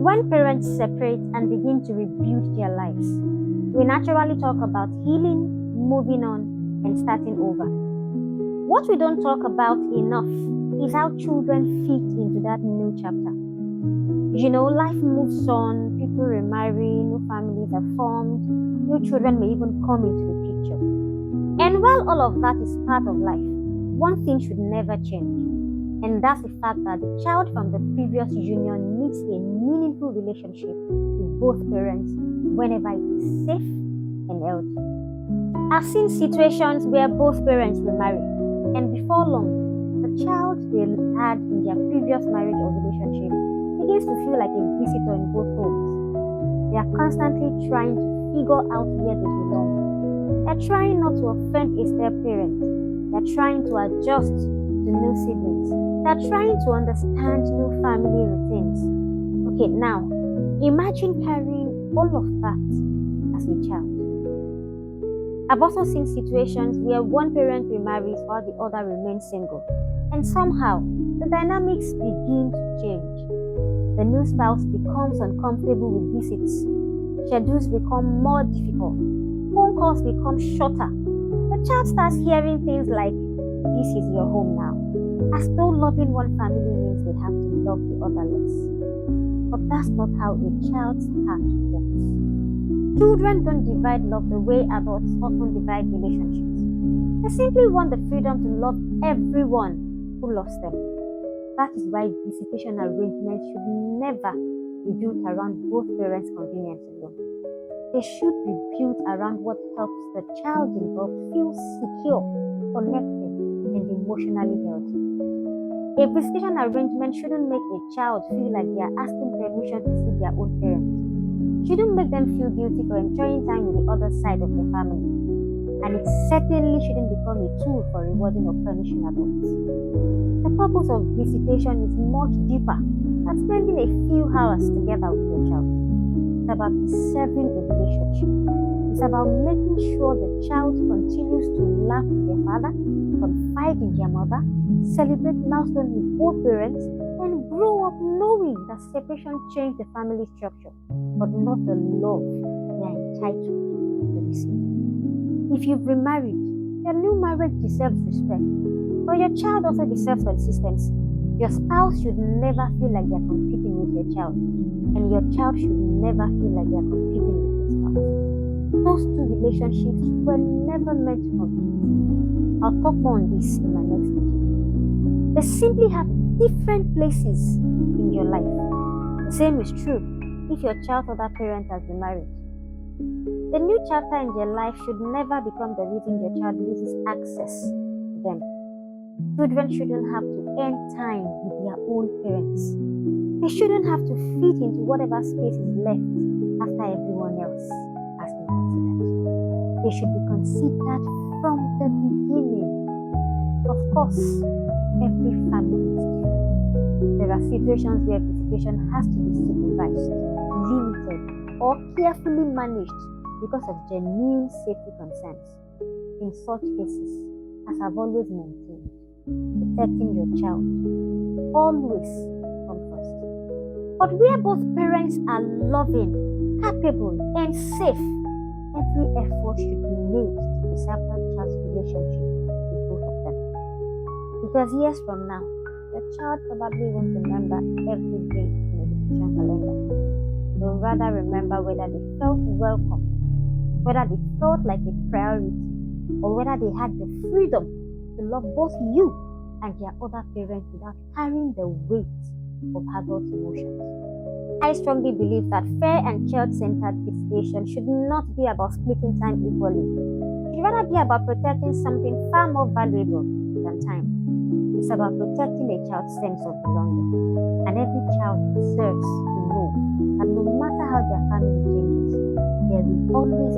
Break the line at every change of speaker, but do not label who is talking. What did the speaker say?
When parents separate and begin to rebuild their lives, we naturally talk about healing, moving on, and starting over. What we don't talk about enough is how children fit into that new chapter. Life moves on, people remarry, new families are formed, new children may even come into the picture. And while all of that is part of life, one thing should never change, and that's the fact that the child from the previous union needs a meaningful relationship with both parents whenever it is safe and healthy. I've seen situations where both parents remarry, and before long, the child they had in their previous marriage or relationship begins to feel like a visitor in both homes. They are constantly trying to figure out where they belong. They're trying not to offend a step-parent. They're trying to adjust to new siblings. They're trying to understand new family routines. Okay, now, imagine carrying all of that as a child. I've also seen situations where one parent remarries while the other remains single. And somehow, the dynamics begin to change. The new spouse becomes uncomfortable with visits. Schedules become more difficult. Phone calls become shorter. The child starts hearing things like, "This is your home now," as though loving one family means they have to love the other less. But that's not how a child's heart works. Children don't divide love the way adults often divide relationships. They simply want the freedom to love everyone who loves them. That is why visitation arrangements should never be built around both parents' convenience alone. They should be built around what helps the child involved feel secure, connected, and emotionally healthy. A visitation arrangement shouldn't make a child feel like they are asking permission to see their own parents. It shouldn't make them feel guilty for enjoying time with the other side of their family. And it certainly shouldn't become a tool for rewarding or punishing adults. The purpose of visitation is much deeper than spending a few hours together with your child. It's about preserving a relationship. It's about making sure the child continues to laugh with their father, confide in their mother, celebrate milestones with both parents, and grow up knowing that separation changed the family structure, but not the love they are entitled to receive. If you've remarried, your new marriage deserves respect, but your child also deserves consistency. Your spouse should never feel like they're competing with your child, and your child should never feel like they're competing with your spouse. Those two relationships were never meant to compete. I'll talk more on this in my next video. They simply have different places in your life. The same is true if your child's other parent has been married. The new chapter in their life should never become the reason your child loses access to them. Children shouldn't have to end time with their own parents. They shouldn't have to fit into whatever space is left after everyone else has been considered. They should be considered from the beginning. Of course, every family is different. There are situations where visitation has to be supervised, limited, or carefully managed because of genuine safety concerns. In such cases, as I've always maintained, protecting your child always comes first. But where both parents are loving, capable, and safe, every effort should be made to preserve that child's relationship with both of them. Because years from now, the child probably won't remember every date in a visitation calendar. They'll rather remember whether they felt welcome, whether they felt like a priority, or whether they had the freedom to love both you and their other parents without carrying the weight of adult emotions. I strongly believe that fair and child-centered visitation should not be about splitting time equally. It should rather be about protecting something far more valuable than time. It's about protecting a child's sense of belonging. And every child deserves to know that no matter how their family changes, there will always